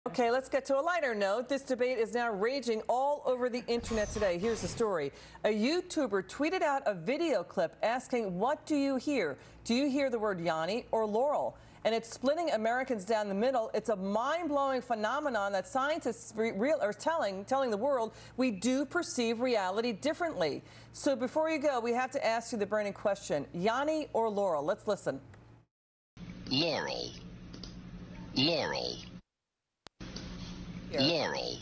Okay, let's get to a lighter note. This debate is now raging all over the internet today. Here's the story. A YouTuber tweeted out a video clip asking, what do you hear? Do you hear the word Yanny or Laurel? And it's splitting Americans down the middle. It's a mind-blowing phenomenon that scientists are telling the world we do perceive reality differently. So before you go, we have to ask you the burning question, Yanny or Laurel? Let's listen. Laurel. Laurel. Laurel.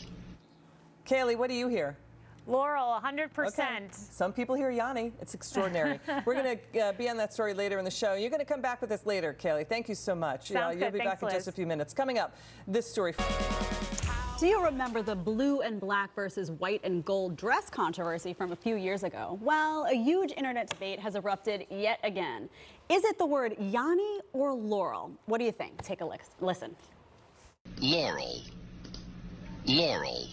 Kaylee, what do you hear? Laurel, 100%. Okay. Some people hear Yanny. It's extraordinary. We're going to be on that story later in the show. You're going to come back with us later, Kaylee. Thank you so much. Sounds good. You'll be Thanks, back in just a few minutes. Coming up, this story. Do you remember the blue and black versus white and gold dress controversy from a few years ago? Well, a huge internet debate has erupted yet again. Is it the word Yanny or Laurel? What do you think? Take a listen. Laurel. Laurel.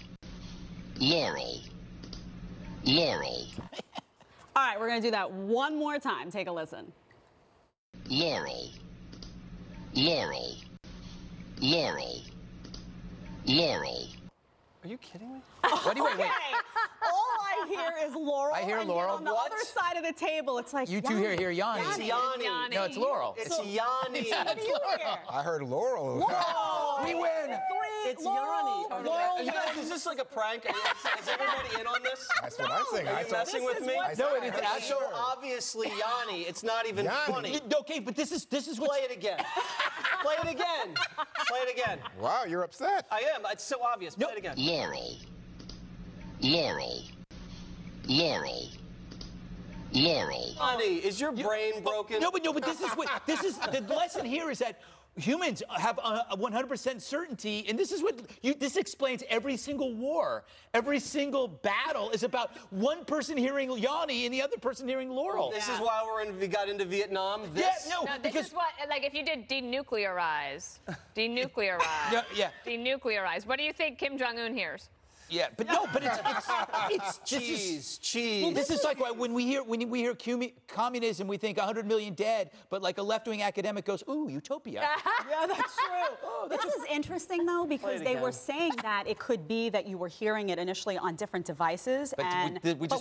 Laurel. Laurel. All right, we're going to do that one more time. Take a listen. Laurel. Laurel. Laurel. Laurel. Are you kidding me? Wait. All I hear is Laurel. I hear and Laurel. On the other side of the table, it's like You two hear Yanny. It's Yanny. No, it's Laurel. It's Yanny. What do you hear? I heard Laurel. Laurel. We win. It's Laurel. Yanny. Laurel. You guys, is this like a prank? Is everybody in on this? That's what I'm saying. Are you messing with me? No, it's It's actually. so obviously Yanny. It's not even Yanny. funny. Okay, but this is what. Play it again. Play it again. Play it again. Wow, you're upset. I am. It's so obvious. Play it again. Laurel. Laurel. Laurel. Laurel. Yanny, is your brain broken? No, but this is the lesson here is that humans have a 100% certainty, and this explains every single war, every single battle is about one person hearing Yanny and the other person hearing Laurel. This is why we got into Vietnam. No, this is what, like, if you did denuclearize. Denuclearize. What do you think Kim Jong-un hears? Yeah, but it's cheese. Well, this is like when we hear communism, we think 100 million dead, but like a left-wing academic goes, ooh, utopia. Yeah, that's true. This is interesting, though, because they were saying that it could be that you were hearing it initially on different devices, but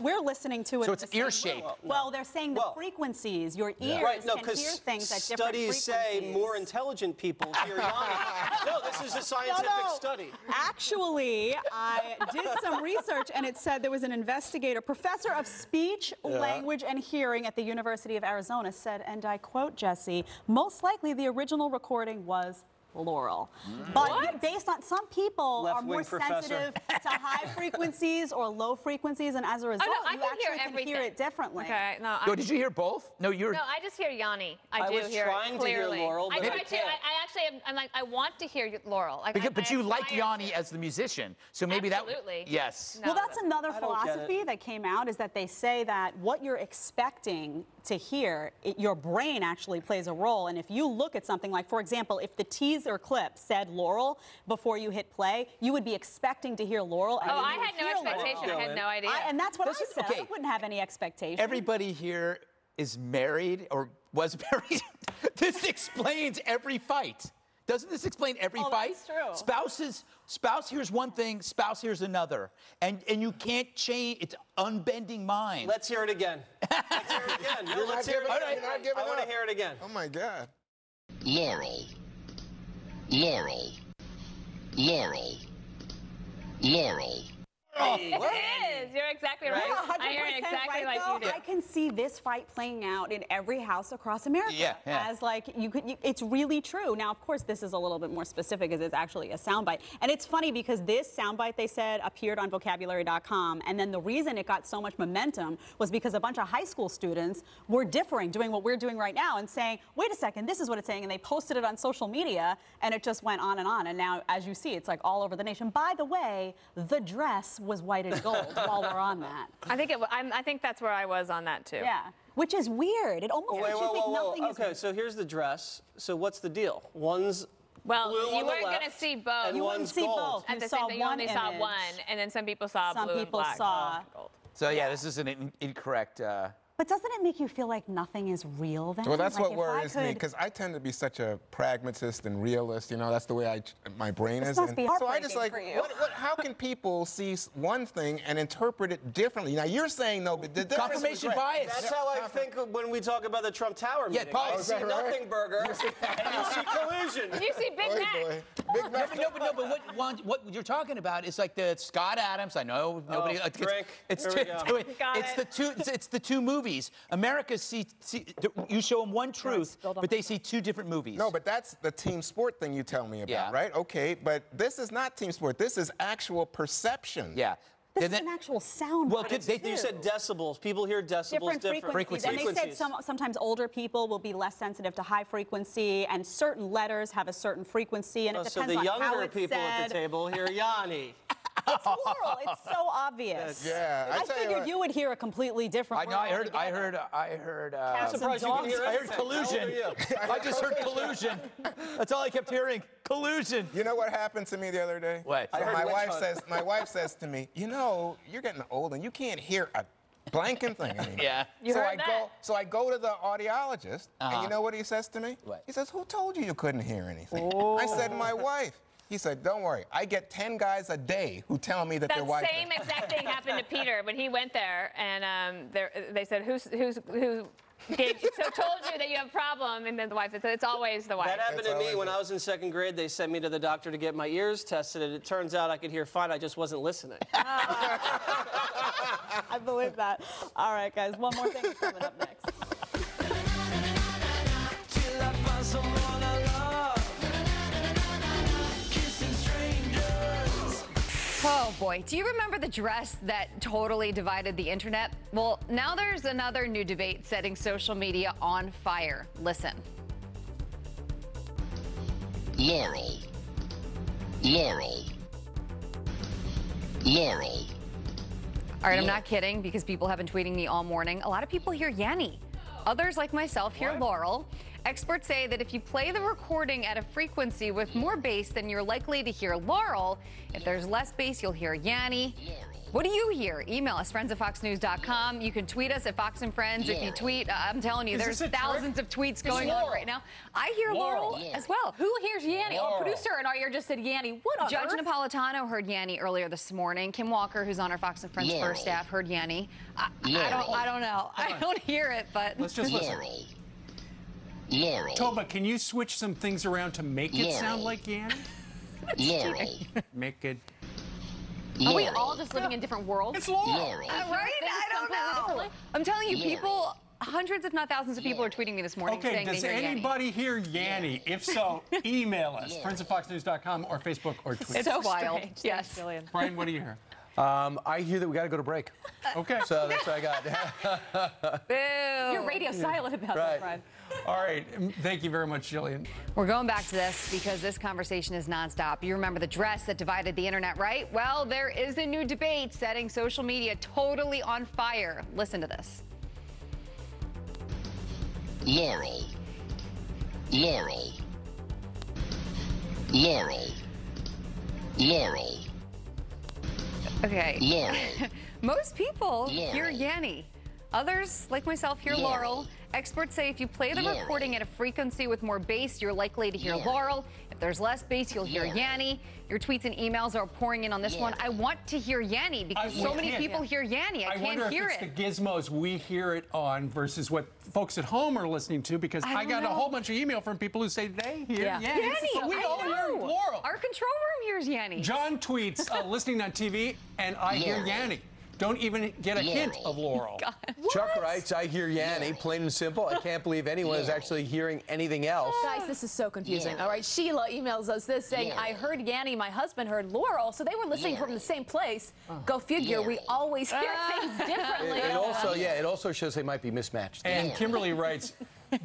we're listening to it. So it's ear-shaped. Well, they're saying the frequencies, your ears can hear things at different frequencies. Studies say more intelligent people hear Yanny. No, this is a scientific study. Actually, I did some research, and it said there was an investigator, professor of speech, language, and hearing at the University of Arizona, said, and I quote, Jesse, most likely the original recording was Laurel. But based on some people are more sensitive to high frequencies or low frequencies, and as a result, you actually can hear it differently. Okay, no. Did you hear both? No, No, I just hear Yanny. I do was hear trying it to hear clearly. Laurel, but I can't. I'm like, I want to hear Laurel. Like, but you like Yanny as the musician, so maybe Absolutely. that. Yes. No, Well, that's another I don't get philosophy that came out, is that they say that what you're expecting to hear, your brain actually plays a role. And if you look at something like, for example, if the teaser clip said Laurel before you hit play, you would be expecting to hear Laurel. And I had no expectation. I had no idea. And that's what I said. okay. I wouldn't have any expectation. Everybody here is married or was married. This explains every fight. Doesn't this explain every fight? That's true. Spouse hears one thing, spouse hears another. And you can't change, it's unbending mind. Let's hear it again. Let's hear it again. No, let's hear it again. I want to hear it again. Oh my God. Laurel. Laurel. Laurel. Laurel. It is. You're exactly right. I hear it exactly like you do. I can see this fight playing out in every house across America. Yeah. As like it's really true. Now, of course, this is a little bit more specific, as it's actually a soundbite. And it's funny because this soundbite, they said, appeared on vocabulary.com, and then the reason it got so much momentum was because a bunch of high school students were differing, doing what we're doing right now, and saying, wait a second, this is what it's saying, and they posted it on social media, and it just went on, and now, as you see, it's like all over the nation. By the way, the dress was white and gold while we're on that. I think that's where I was on that too. Yeah, which is weird. It almost makes you think nothing is. Okay, so here's the dress. So what's the deal? One's blue you on the weren't going to left, see both. and You wouldn't one's see gold. both. At the You same saw time, you only one saw image. one, and then some people saw Some blue people and black. saw Gold. So yeah, this is an incorrect But doesn't it make you feel like nothing is real then? Well, that's Like, what if worries I me, could- because I tend to be such a pragmatist and realist. You know, that's the way my brain This is. must be So I just heartbreaking like, for you. how can people see one thing and interpret it differently? Now you're saying no, but the difference is Confirmation great. bias. That's how I think when we talk about the Trump Tower Yeah, meeting. Paul, I is see that right? nothing burger, and you see collusion. You see Big Boy, Mac. boy. Big Mac. But what you're talking about is like the Scott Adams. I know nobody. drink. It's Here we go. it's the two movies. America you show them one truth, but they see two different movies. No, but that's the team sport thing you tell me about, Yeah. right? Okay, but this is not team sport. This is actual perception. Yeah. This is an actual sound. Well, bite, they- too. You said decibels. People hear decibels different frequencies. And they said sometimes older people will be less sensitive to high frequency, and certain letters have a certain frequency, and it So depends the on how younger it's people at said. the table hear Yanny. It's Laurel. It's so obvious. Yeah, I tell figured what. you would hear a completely different. I know. I word heard. altogether. I'm surprised you can hear I heard anything. collusion. How old are you? I just heard collusion. That's all I kept hearing. Collusion. You know what happened to me the other day? What? So I heard my witch wife hunt. says to me, you know, you're getting old and you can't hear a blanking thing anymore. Yeah. So heard that? I go to the audiologist, and you know what he says to me? What? He says, "Who told you couldn't hear anything?" I said, "My wife." He said, "Don't worry. I get 10 guys a day who tell me that their That wife." same exact thing happened to Peter when he went there, and they said, who told you that you have a problem? And then the wife said, it's always the wife. That happened to That's me all when I I was in second grade. They sent me to the doctor to get my ears tested, and it turns out I could hear fine. I just wasn't listening. I believe that. All right, guys. One more thing is coming up next. Oh boy, do you remember the dress that totally divided the internet? Well, now there's another new debate setting social media on fire. Listen. Laurel. Laurel. Laurel. All right, I'm not kidding because people have been tweeting me all morning. A lot of people hear Yanny. Others, like myself, hear Laurel. Experts say that if you play the recording at a frequency with more bass, then you're likely to hear Laurel. If there's less bass, you'll hear Yanny. What do you hear? Email us, friends@foxnews.com. You can tweet us at Fox and Friends. If you tweet, I'm telling you, there's thousands of tweets going on right now. I hear Laurel as well. Who hears Yanny? Oh, producer in our ear just said Yanny. What on Judge earth? Napolitano heard Yanny earlier this morning. Kim Walker, who's on our Fox and Friends Laurel. first staff, heard Yanny. I Laurel. don't know. I don't hear it, but Let's just listen. Laurel. Laurel. Toba, can you switch some things around to make it sound Laurel. like Yanny? Laurel. Make it. Are we Laurel. all just living in different worlds? It's Laurel. Laurel. right? I don't know. I'm telling you, people, hundreds, if not thousands of people are tweeting me this morning Okay, saying does they hear Yanny. anybody hear Yanny? If so, email us, friends@foxnews.com or Facebook or Twitter. It's wild. strange. Yes. Brian, what do you hear? I hear that we got to go to break. Okay. So that's what I got. Boo. You're radio silent about that, Right. Brian. All right. Thank you very much, Jillian. We're going back to this because this conversation is nonstop. You remember the dress that divided the internet, right? Well, there is a new debate setting social media totally on fire. Listen to this. Laurel. Laurel. Laurel. Laurel. Okay. Laurel. Most people hear Laurel. Yanny. Others, like myself, hear Laurel. Laurel. Experts say if you play the Laurel. recording at a frequency with more bass, you're likely to hear Laurel. Laurel. If there's less bass, you'll hear Laurel. Yanny. Your tweets and emails are pouring in on this one. I Laurel. want to hear Yanny because so many can't. people hear Yanny. I I wonder can't hear if it's it. the gizmos we hear it on versus what folks at home are listening to, because I don't got a know. whole bunch of email from people who say they hear Yeah. Yanny. Yanny, So we I all hear know. Laurel. Our control room hears Yanny. John tweets, listening on TV, and I hear Laurel. Yanny. Don't even get a hint Laurel. of Laurel. Chuck writes, I hear Yanny, plain and simple. I can't believe anyone is actually hearing anything else. Guys, this is so confusing. Yeah. All right, Sheila emails us this saying, Yeah. I heard Yanny, my husband heard Laurel, so they were listening from the same place. Go figure, we Laurel. always hear things differently. It also shows they might be mismatched. And Kimberly writes,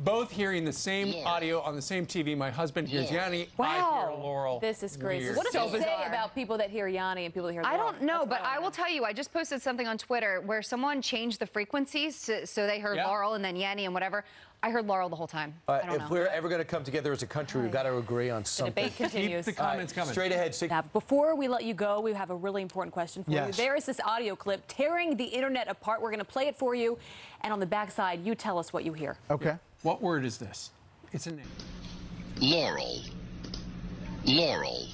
both hearing the same Yeah. audio on the same TV. My husband hears Yeah. Yanny. I Wow. hear Laurel. This is crazy. Weird. What does So it say bizarre. about people that hear Yanny and people that hear I Laurel? don't know, That's but what I will tell you, I just posted something on Twitter where someone changed the frequencies so they heard Yeah. Laurel and then Yanny and whatever. I heard Laurel the whole time. I don't know. If we're ever going to come together as a country, we've got to agree on The something. debate continues. Keep the comments coming. Straight ahead. Now, before we let you go, we have a really important question for you. There is this audio clip tearing the internet apart. We're going to play it for you. And on the backside, you tell us what you hear. Okay. What word is this? It's a name. Laurel. Laurel.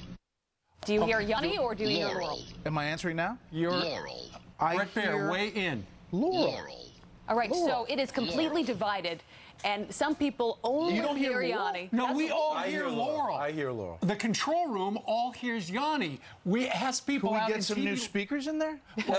Do you hear Yanny or do you hear Laurel? Am I answering now? Laurel. Brett Baer, weigh in. Laurel. All right, so it is completely divided, and some people only hear Yanny. No, we all hear Laurel. I hear Laurel. The control room all hears Yanny. We ask people Can out we in get some TV new speakers in there? Well,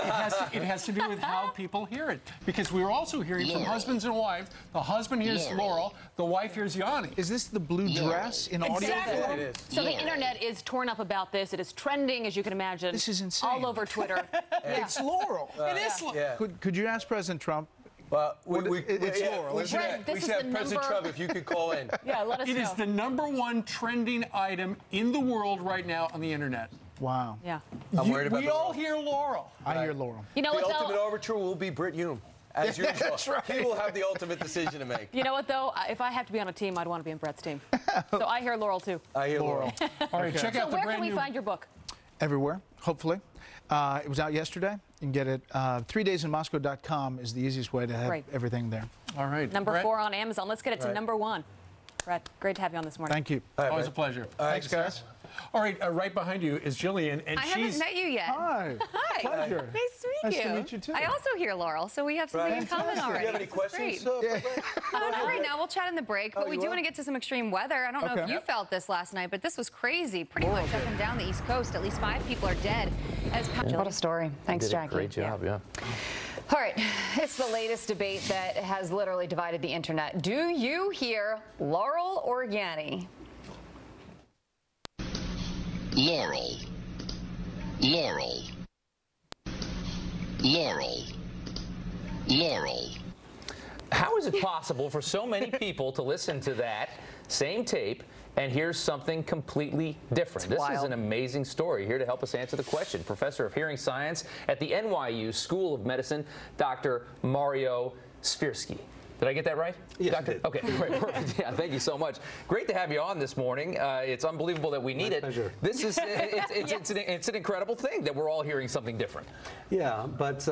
it has to do with how people hear it. Because we're also hearing from husbands and wives. The husband hears Laurel, the wife hears Yanny. Is this the blue dress in audio? Exactly. It is. So the internet is torn up about this. It is trending, as you can imagine. This is insane. All over Twitter. It's Laurel. It is Laurel. Yeah. Could you ask President Trump? Well, it's Laurel. We should Right, this is have the President number- Trump if you could call in. Yeah, let us know. It is the #1 trending item in the world right now on the internet. Wow. Yeah. I'm worried about We the all Laurel. hear Laurel. I hear Laurel. You know The what, ultimate though? arbiter will be Britt Hume, as usual. That's right. He will have the ultimate decision to make. You know what, though? If I have to be on a team, I'd want to be in Brett's team. So I hear Laurel, too. I hear Laurel. All right, check So out the where brand can we new. find your book? Everywhere, hopefully. It was out yesterday. You can get it. 3daysinmoscow.com is the easiest way to have Great. everything there. All right. Number Brett, 4 on Amazon. Let's get it to Right. #1. Brett, great to have you on this morning. Thank you. Always a pleasure. Thanks, guys. All right, right behind you is Jillian, and I she's. haven't met you yet. Hi. Hi. Pleasure. Nice to meet Nice you. to meet you, too. I also hear Laurel, so we have something in common already. Do you have any This is questions? great. Not right now. We'll chat in the break, but we you do will? want to get to some extreme weather. I don't know if Okay. you felt this last night, but this was crazy. Pretty much up and down the East Coast. At least 5 people are dead. What a story. Thanks, Jackie. Great job, yeah. All right, it's the latest debate that has literally divided the internet. Do you hear Laurel or Yanny? Laurel. Laurel. Laurel. Laurel. How is it possible for so many people to listen to that same tape and hear something completely different? This is an amazing story. Here to help us answer the question, Professor of Hearing Science at the NYU School of Medicine, Dr. Mario Swirsky. Did I get that right? Yes, Doctor? you did. Okay, great, perfect. Yeah, thank you so much. Great to have you on this morning. It's unbelievable that we need it. Pleasure. This is it's an incredible thing that we're all hearing something different. Yeah, but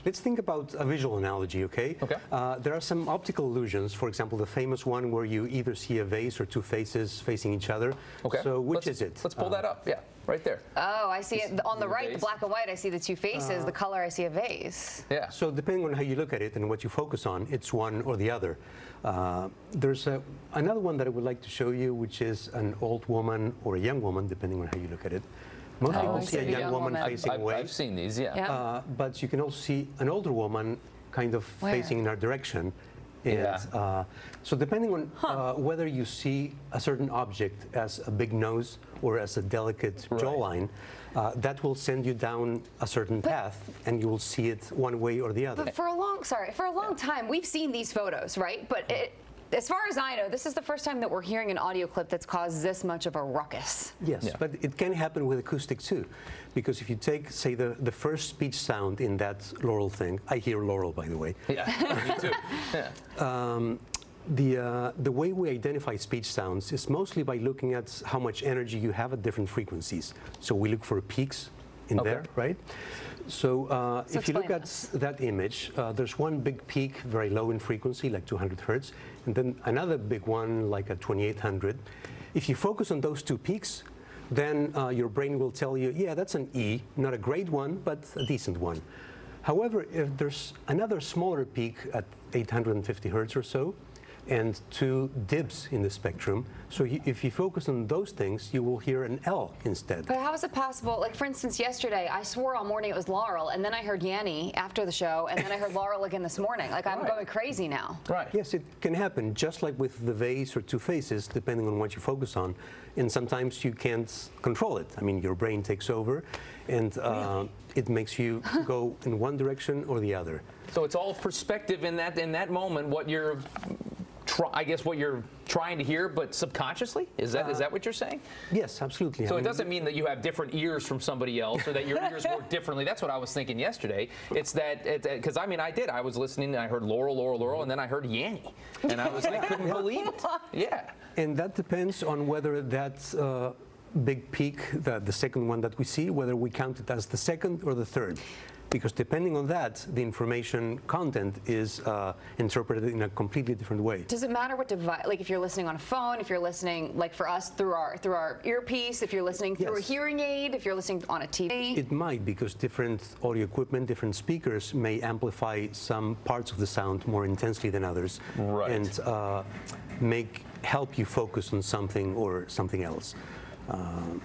let's think about a visual analogy, okay? Okay. There are some optical illusions. For example, the famous one where you either see a vase or 2 faces facing each other. Okay. So which is it? Let's pull that up. Yeah, right there. Oh, I see it on the right, the vase. black and white. I see the 2 faces. The color, I see a vase. Yeah. So depending on how you look at it and what you focus on, it's one or the other. There's another one that I would like to show you, which is an old woman or a young woman, depending on how you look at it. Most people see a young woman facing away. I've seen these, yeah. But you can also see an older woman kind of facing in our direction. And so depending on whether you see a certain object as a big nose or as a delicate jawline, that will send you down a certain path, and you will see it one way or the other. But for a long time, we've seen these photos, right? But as far as I know, this is the first time that we're hearing an audio clip that's caused this much of a ruckus. Yes, but it can happen with acoustic too. Because if you take, say, the first speech sound in that Laurel thing, I hear Laurel, by the way. Yeah, me too. Yeah. The way we identify speech sounds is mostly by looking at how much energy you have at different frequencies. So we look for peaks in there, right? So if you look at that image, there's one big peak, very low in frequency, like 200 hertz, and then another big one, like a 2800. If you focus on those 2 peaks, then your brain will tell you, yeah, that's an E, not a great one, but a decent one. However, if there's another smaller peak at 850 hertz or so, and 2 dips in the spectrum. So if you focus on those things, you will hear an L instead. But how is it possible? Like, for instance, yesterday, I swore all morning it was Laurel, and then I heard Yanny after the show, and then I heard Laurel again this morning. Like, I'm going crazy now. Right. Yes, it can happen, just like with the vase or 2 faces, depending on what you focus on. And sometimes you can't control it. I mean, your brain takes over, and it makes you go in one direction or the other. So it's all perspective in that moment, what you're I guess what you're trying to hear, but subconsciously? Is that what you're saying? Yes, absolutely. So it doesn't mean that you have different ears from somebody else or that your ears work differently. That's what I was thinking yesterday. It's that, because I mean, I was listening and I heard Laurel, Laurel, Laurel, and then I heard Yanny. And I couldn't believe it. Yeah. And that depends on whether that's big peak, the second one that we see, whether we count it as the second or the third. Because depending on that, the information content is interpreted in a completely different way. Does it matter what device? Like if you're listening on a phone, if you're listening, like for us, through our earpiece, if you're listening through a hearing aid, if you're listening on a TV? It might, because different audio equipment, different speakers may amplify some parts of the sound more intensely than others. Right. And help you focus on something or something else.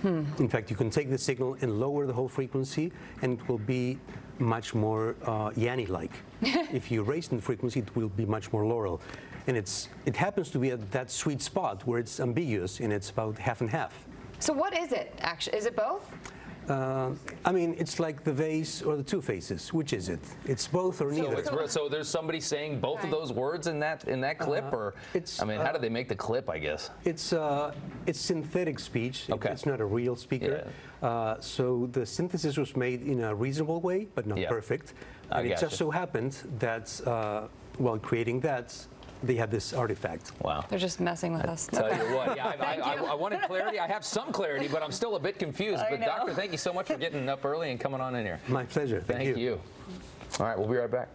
In fact, you can take the signal and lower the whole frequency, and it will be much more Yanny-like. If you raise the frequency, it will be much more Laurel. And it happens to be at that sweet spot where it's ambiguous, and it's about half and half. So what is it, actually? Is it both? I mean, it's like the vase or the two faces. Which is it? It's both or neither. So there's somebody saying both of those words in that clip, or I mean, how do they make the clip? I guess it's synthetic speech. Okay. It's not a real speaker. Yeah. So the synthesis was made in a reasonable way, but not perfect. And it just so happened that while creating that, they had this artifact. Wow. They're just messing with us. Tell you what, I wanted clarity. I have some clarity, but I'm still a bit confused. But Doctor, thank you so much for getting up early and coming on in here. My pleasure. Thank you. All right, we'll be right back.